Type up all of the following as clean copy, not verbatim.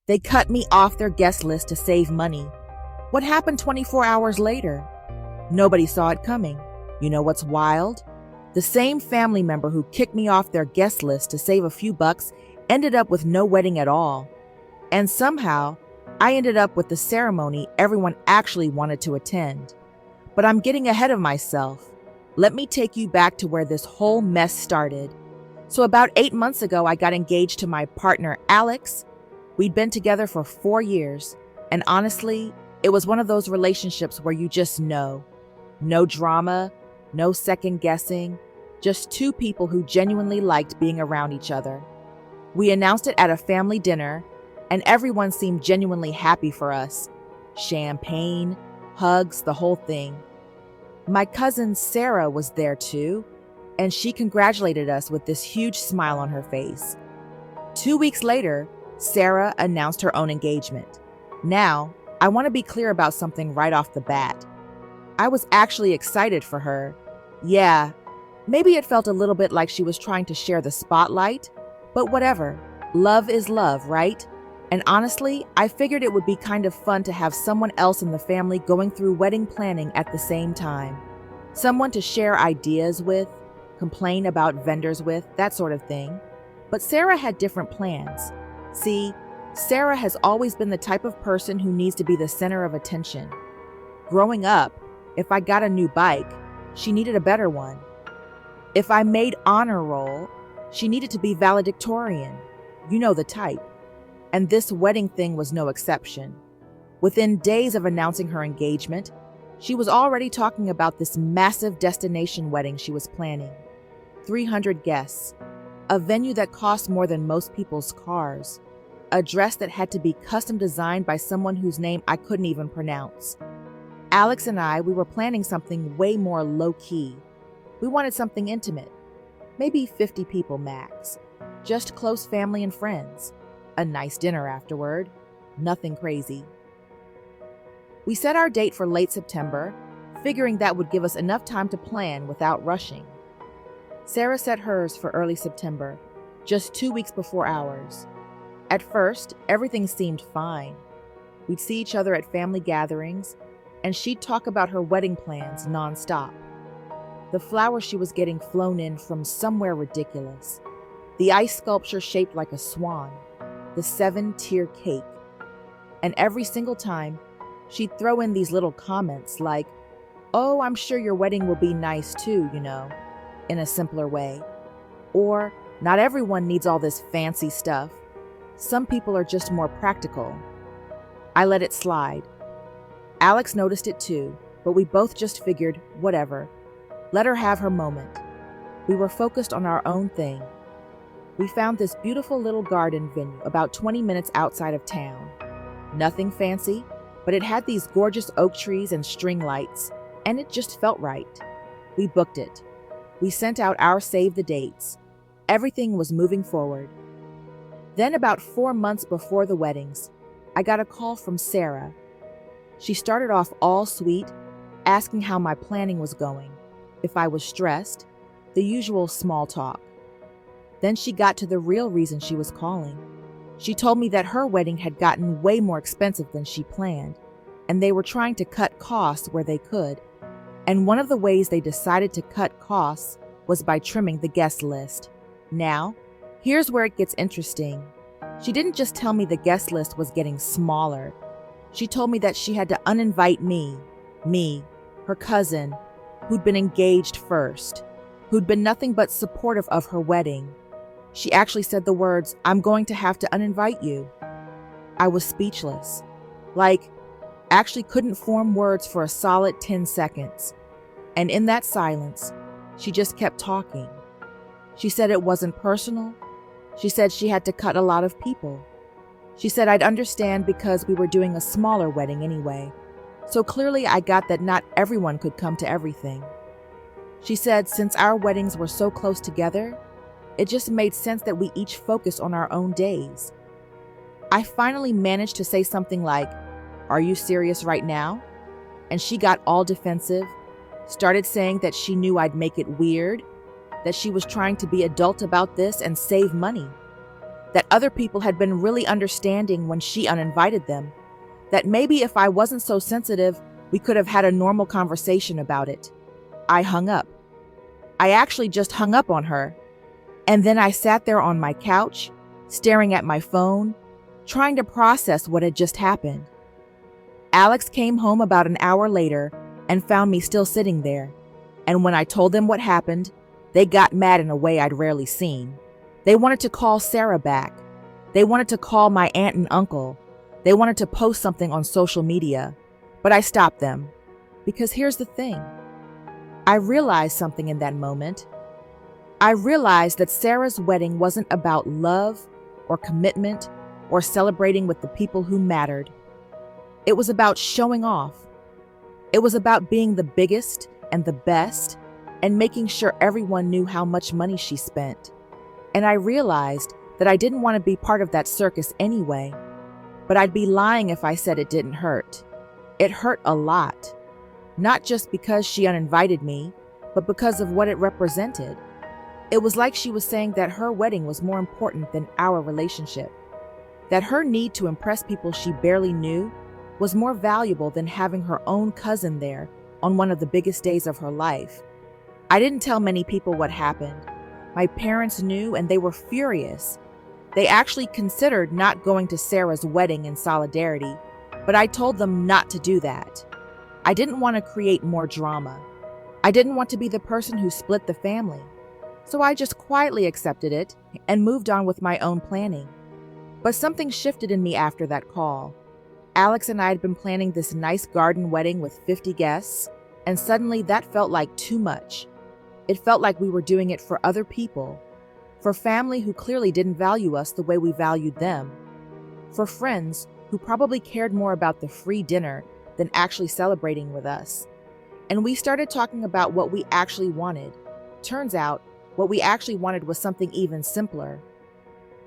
They cut me off their guest list to save money. What happened 24 hours later? Nobody saw it coming. You know what's wild? The same family member who kicked me off their guest list to save a few bucks ended up with no wedding at all. And somehow, I ended up with the ceremony everyone actually wanted to attend. But I'm getting ahead of myself. Let me take you back to where this whole mess started. So about 8 months ago, I got engaged to my partner, Alex. We'd been together for 4 years. And honestly, it was one of those relationships where you just know. No drama, no second guessing, just two people who genuinely liked being around each other. We announced it at a family dinner, and everyone seemed genuinely happy for us. Champagne, hugs, the whole thing. My cousin Sarah was there too, and she congratulated us with this huge smile on her face. 2 weeks later, Sarah announced her own engagement. Now, I want to be clear about something right off the bat. I was actually excited for her. Yeah, maybe it felt a little bit like she was trying to share the spotlight, but whatever. Love is love, right? And honestly, I figured it would be kind of fun to have someone else in the family going through wedding planning at the same time. Someone to share ideas with, complain about vendors with, that sort of thing. But Sarah had different plans. See, Sarah has always been the type of person who needs to be the center of attention. Growing up, if I got a new bike, she needed a better one. If I made honor roll, she needed to be valedictorian. You know the type. And this wedding thing was no exception. Within days of announcing her engagement, she was already talking about this massive destination wedding she was planning. 300 guests, a venue that cost more than most people's cars, a dress that had to be custom designed by someone whose name I couldn't even pronounce. Alex and we were planning something way more low-key. We wanted something intimate, maybe 50 people max, just close family and friends. A nice dinner afterward, nothing crazy. We set our date for late September, figuring that would give us enough time to plan without rushing. Sarah set hers for early September, just 2 weeks before ours. At first, everything seemed fine. We'd see each other at family gatherings, and she'd talk about her wedding plans nonstop. The flowers she was getting flown in from somewhere ridiculous. The ice sculpture shaped like a swan. The 7-tier cake. And every single time, she'd throw in these little comments like, "Oh, I'm sure your wedding will be nice too, you know," in a simpler way. Or, "Not everyone needs all this fancy stuff. Some people are just more practical." I let it slide. Alex noticed it too, but we both just figured, whatever. Let her have her moment. We were focused on our own thing. We found this beautiful little garden venue about 20 minutes outside of town. Nothing fancy, but it had these gorgeous oak trees and string lights, and it just felt right. We booked it. We sent out our save the dates. Everything was moving forward. Then about 4 months before the weddings, I got a call from Sarah. She started off all sweet, asking how my planning was going, if I was stressed, the usual small talk. Then she got to the real reason she was calling. She told me that her wedding had gotten way more expensive than she planned, and they were trying to cut costs where they could. And one of the ways they decided to cut costs was by trimming the guest list. Now, here's where it gets interesting. She didn't just tell me the guest list was getting smaller. She told me that she had to uninvite me, her cousin, who'd been engaged first, who'd been nothing but supportive of her wedding. She actually said the words, "I'm going to have to uninvite you." I was speechless. Actually couldn't form words for a solid 10 seconds. And in that silence, she just kept talking. She said it wasn't personal. She said she had to cut a lot of people. She said I'd understand because we were doing a smaller wedding anyway. So clearly I got that not everyone could come to everything. She said since our weddings were so close together, it just made sense that we each focus on our own days. I finally managed to say something like, "Are you serious right now?" And she got all defensive, started saying that she knew I'd make it weird, that she was trying to be adult about this and save money. that other people had been really understanding when she uninvited them, that maybe if I wasn't so sensitive, we could have had a normal conversation about it. I hung up. I actually just hung up on her. And then I sat there on my couch, staring at my phone, trying to process what had just happened. Alex came home about an hour later and found me still sitting there. And when I told them what happened, they got mad in a way I'd rarely seen. They wanted to call Sarah back. They wanted to call my aunt and uncle. They wanted to post something on social media. But I stopped them. Because here's the thing. I realized something in that moment. I realized that Sarah's wedding wasn't about love or commitment or celebrating with the people who mattered. It was about showing off. It was about being the biggest and the best and making sure everyone knew how much money she spent. And I realized that I didn't want to be part of that circus anyway, but I'd be lying if I said it didn't hurt. It hurt a lot, not just because she uninvited me, but because of what it represented. It was like she was saying that her wedding was more important than our relationship, that her need to impress people she barely knew was more valuable than having her own cousin there on one of the biggest days of her life. I didn't tell many people what happened. My parents knew and they were furious. They actually considered not going to Sarah's wedding in solidarity, but I told them not to do that. I didn't want to create more drama. I didn't want to be the person who split the family. So I just quietly accepted it and moved on with my own planning. But something shifted in me after that call. Alex and I had been planning this nice garden wedding with 50 guests, and suddenly that felt like too much. It felt like we were doing it for other people, for family who clearly didn't value us the way we valued them, for friends who probably cared more about the free dinner than actually celebrating with us. And we started talking about what we actually wanted. Turns out, what we actually wanted was something even simpler.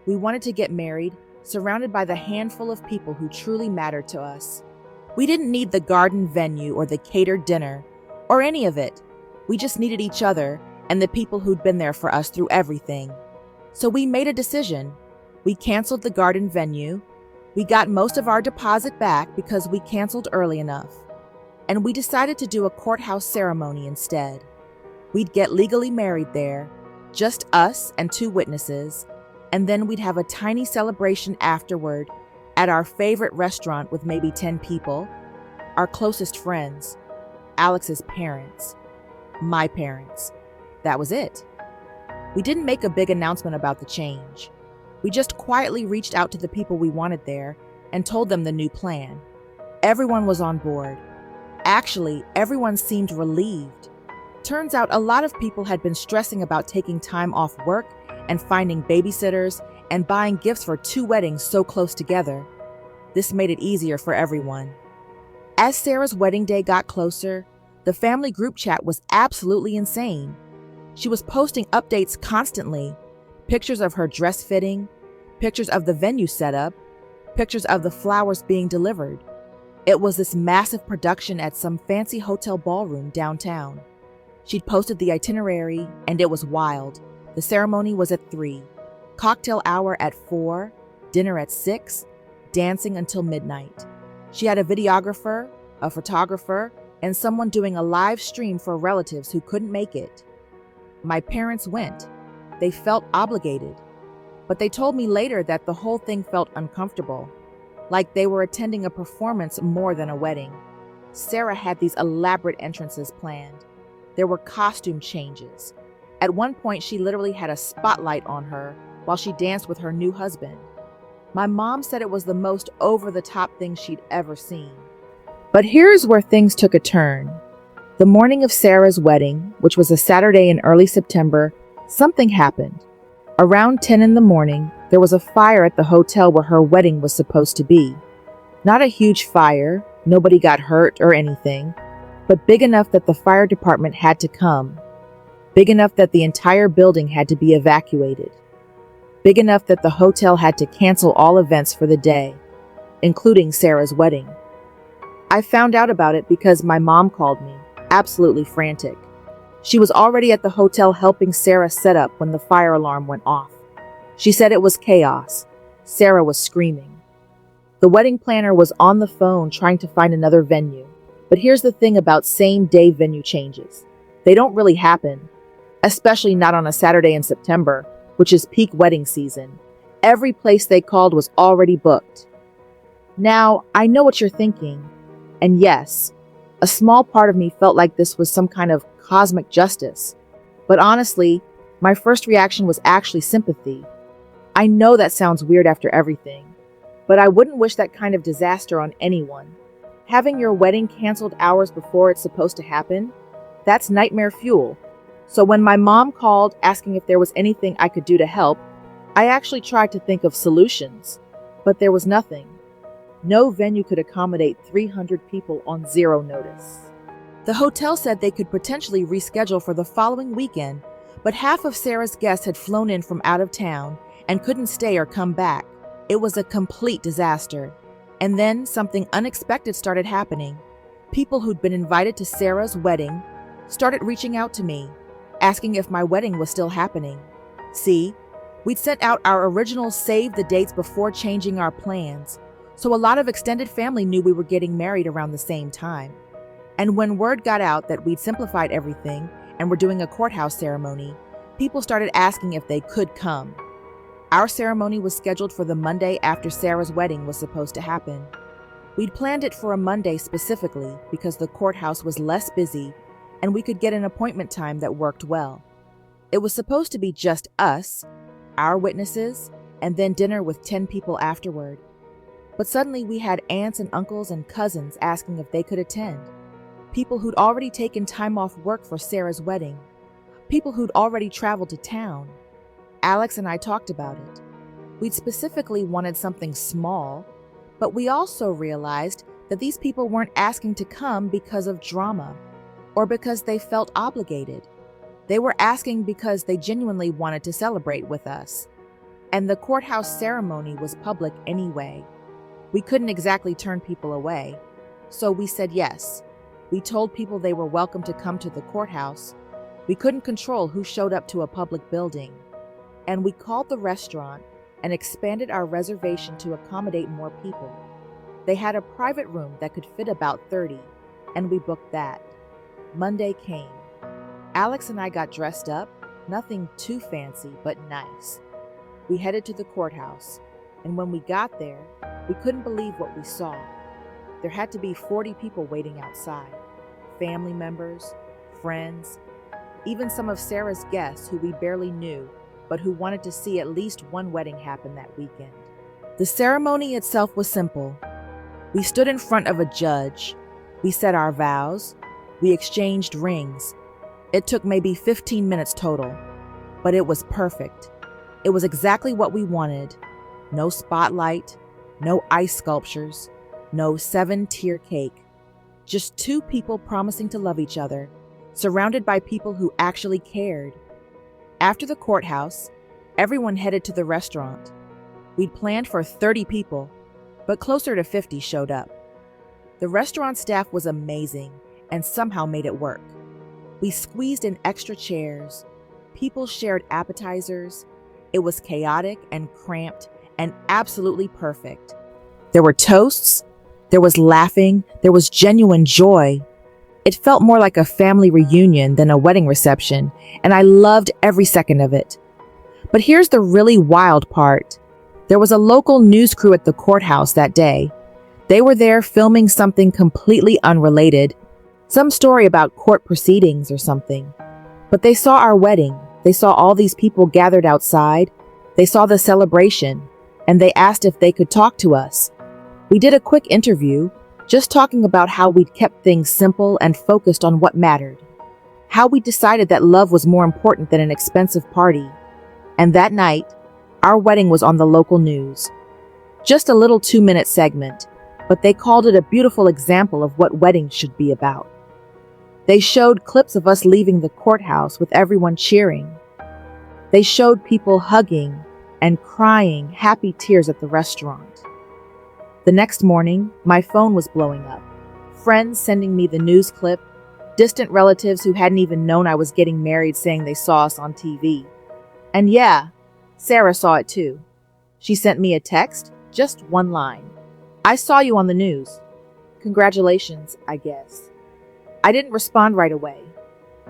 We wanted to get married, surrounded by the handful of people who truly mattered to us. We didn't need the garden venue or the catered dinner, or any of it. We just needed each other and the people who'd been there for us through everything. So we made a decision. We canceled the garden venue. We got most of our deposit back because we canceled early enough. And we decided to do a courthouse ceremony instead. We'd get legally married there, just us and 2 witnesses, and then we'd have a tiny celebration afterward at our favorite restaurant with maybe 10 people, our closest friends, Alex's parents, my parents. That was it. We didn't make a big announcement about the change. We just quietly reached out to the people we wanted there and told them the new plan. Everyone was on board. Actually, everyone seemed relieved. Turns out a lot of people had been stressing about taking time off work and finding babysitters and buying gifts for 2 weddings so close together. This made it easier for everyone. As Sarah's wedding day got closer, the family group chat was absolutely insane. She was posting updates constantly, pictures of her dress fitting, pictures of the venue setup, pictures of the flowers being delivered. It was this massive production at some fancy hotel ballroom downtown. She'd posted the itinerary, and it was wild. The ceremony was at 3, cocktail hour at 4, dinner at 6, dancing until midnight. She had a videographer, a photographer, and someone doing a live stream for relatives who couldn't make it. My parents went. They felt obligated. But they told me later that the whole thing felt uncomfortable, like they were attending a performance more than a wedding. Sarah had these elaborate entrances planned. There were costume changes. At one point, she literally had a spotlight on her while she danced with her new husband. My mom said it was the most over-the-top thing she'd ever seen. But here's where things took a turn. The morning of Sarah's wedding, which was a Saturday in early September, something happened. Around 10 in the morning, there was a fire at the hotel where her wedding was supposed to be. Not a huge fire, nobody got hurt or anything, but big enough that the fire department had to come. Big enough that the entire building had to be evacuated. Big enough that the hotel had to cancel all events for the day, including Sarah's wedding. I found out about it because my mom called me, absolutely frantic. She was already at the hotel helping Sarah set up when the fire alarm went off. She said it was chaos. Sarah was screaming. The wedding planner was on the phone trying to find another venue. But here's the thing about same-day venue changes. They don't really happen, especially not on a Saturday in September, which is peak wedding season. Every place they called was already booked. Now, I know what you're thinking. And yes, a small part of me felt like this was some kind of cosmic justice. But honestly, my first reaction was actually sympathy. I know that sounds weird after everything, but I wouldn't wish that kind of disaster on anyone. Having your wedding canceled hours before it's supposed to happen, that's nightmare fuel. So when my mom called asking if there was anything I could do to help, I actually tried to think of solutions, but there was nothing. No venue could accommodate 300 people on zero notice. The hotel said they could potentially reschedule for the following weekend, but half of Sarah's guests had flown in from out of town and couldn't stay or come back. It was a complete disaster. And then something unexpected started happening. People who'd been invited to Sarah's wedding started reaching out to me, asking if my wedding was still happening. See, we'd sent out our original save the dates before changing our plans, so a lot of extended family knew we were getting married around the same time. And when word got out that we'd simplified everything and were doing a courthouse ceremony, people started asking if they could come. Our ceremony was scheduled for the Monday after Sarah's wedding was supposed to happen. We'd planned it for a Monday specifically because the courthouse was less busy and we could get an appointment time that worked well. It was supposed to be just us, our witnesses, and then dinner with 10 people afterward. But suddenly we had aunts and uncles and cousins asking if they could attend. People who'd already taken time off work for Sarah's wedding. People who'd already traveled to town. Alex and I talked about it. We'd specifically wanted something small, but we also realized that these people weren't asking to come because of drama or because they felt obligated. They were asking because they genuinely wanted to celebrate with us. And the courthouse ceremony was public anyway. We couldn't exactly turn people away, so we said yes. We told people they were welcome to come to the courthouse. We couldn't control who showed up to a public building. And we called the restaurant and expanded our reservation to accommodate more people. They had a private room that could fit about 30, and we booked that. Monday came. Alex and I got dressed up, nothing too fancy, but nice. We headed to the courthouse, and when we got there, we couldn't believe what we saw. There had to be 40 people waiting outside. Family members, friends, even some of Sarah's guests who we barely knew, but who wanted to see at least one wedding happen that weekend. The ceremony itself was simple. We stood in front of a judge. We said our vows. We exchanged rings. It took maybe 15 minutes total, but it was perfect. It was exactly what we wanted. No spotlight, no ice sculptures, no 7-tier cake. Just two people promising to love each other, surrounded by people who actually cared. After the courthouse, everyone headed to the restaurant. We'd planned for 30 people, but closer to 50 showed up. The restaurant staff was amazing and somehow made it work. We squeezed in extra chairs. People shared appetizers. It was chaotic and cramped and absolutely perfect. There were toasts, there was laughing, there was genuine joy. It felt more like a family reunion than a wedding reception, and I loved every second of it. But here's the really wild part. There was a local news crew at the courthouse that day. They were there filming something completely unrelated, some story about court proceedings or something. But they saw our wedding. They saw all these people gathered outside. They saw the celebration, and they asked if they could talk to us. We did a quick interview, just talking about how we'd kept things simple and focused on what mattered. How we decided that love was more important than an expensive party. And that night, our wedding was on the local news. Just a little 2-minute segment, but they called it a beautiful example of what weddings should be about. They showed clips of us leaving the courthouse with everyone cheering. They showed people hugging and crying happy tears at the restaurant. The next morning, my phone was blowing up. Friends sending me the news clip, distant relatives who hadn't even known I was getting married saying they saw us on TV. And yeah, Sarah saw it too. She sent me a text, just one line. "I saw you on the news. Congratulations, I guess." I didn't respond right away.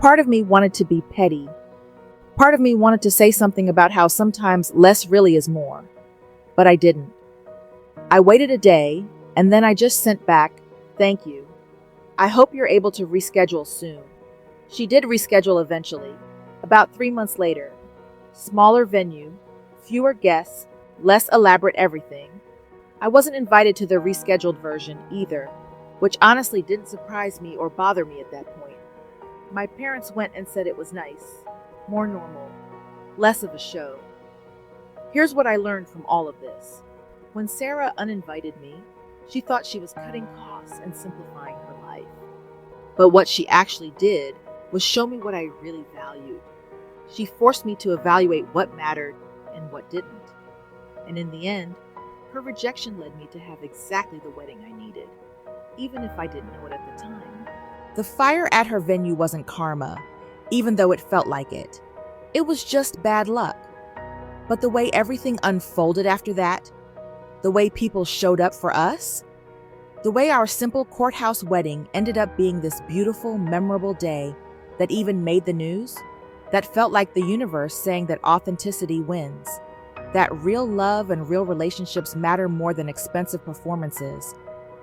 Part of me wanted to be petty. Part of me wanted to say something about how sometimes less really is more. But I didn't. I waited a day, and then I just sent back, "Thank you. I hope you're able to reschedule soon." She did reschedule eventually, about 3 months later. Smaller venue, fewer guests, less elaborate everything. I wasn't invited to the rescheduled version either, which honestly didn't surprise me or bother me at that point. My parents went and said it was nice, more normal, less of a show. Here's what I learned from all of this. When Sarah uninvited me, she thought she was cutting costs and simplifying her life. But what she actually did was show me what I really valued. She forced me to evaluate what mattered and what didn't. And in the end, her rejection led me to have exactly the wedding I needed, even if I didn't know it at the time. The fire at her venue wasn't karma, even though it felt like it. It was just bad luck. But the way everything unfolded after that, the way people showed up for us, the way our simple courthouse wedding ended up being this beautiful, memorable day that even made the news, that felt like the universe saying that authenticity wins, that real love and real relationships matter more than expensive performances.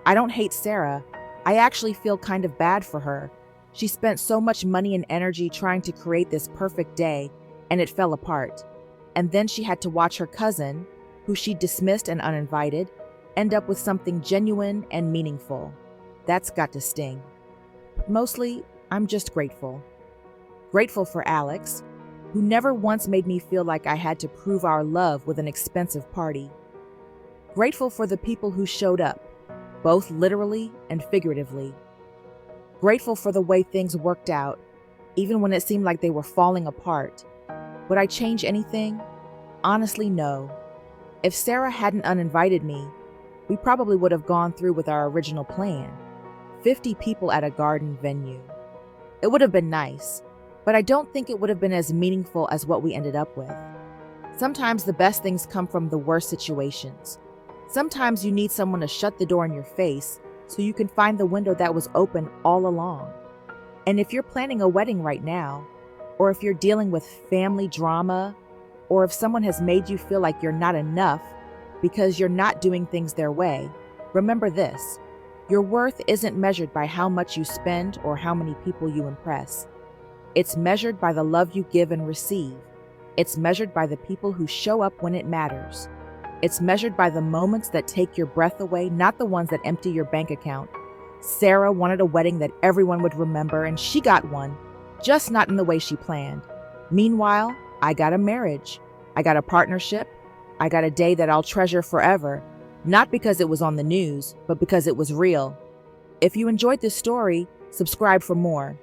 I don't hate Sarah. I actually feel kind of bad for her. She spent so much money and energy trying to create this perfect day, and it fell apart. And then she had to watch her cousin, who she dismissed and uninvited, end up with something genuine and meaningful. That's got to sting. Mostly, I'm just grateful. Grateful for Alex, who never once made me feel like I had to prove our love with an expensive party. Grateful for the people who showed up, both literally and figuratively. Grateful for the way things worked out, even when it seemed like they were falling apart. Would I change anything? Honestly, no. If Sarah hadn't uninvited me, we probably would have gone through with our original plan. 50 people at a garden venue. It would have been nice, but I don't think it would have been as meaningful as what we ended up with. Sometimes the best things come from the worst situations. Sometimes you need someone to shut the door in your face so you can find the window that was open all along. And if you're planning a wedding right now, or if you're dealing with family drama, or if someone has made you feel like you're not enough because you're not doing things their way, remember this: your worth isn't measured by how much you spend or how many people you impress. It's measured by the love you give and receive. It's measured by the people who show up when it matters. It's measured by the moments that take your breath away, not the ones that empty your bank account. Sarah wanted a wedding that everyone would remember, and she got one, just not in the way she planned. Meanwhile, I got a marriage. I got a partnership. I got a day that I'll treasure forever, not because it was on the news, but because it was real. If you enjoyed this story, subscribe for more.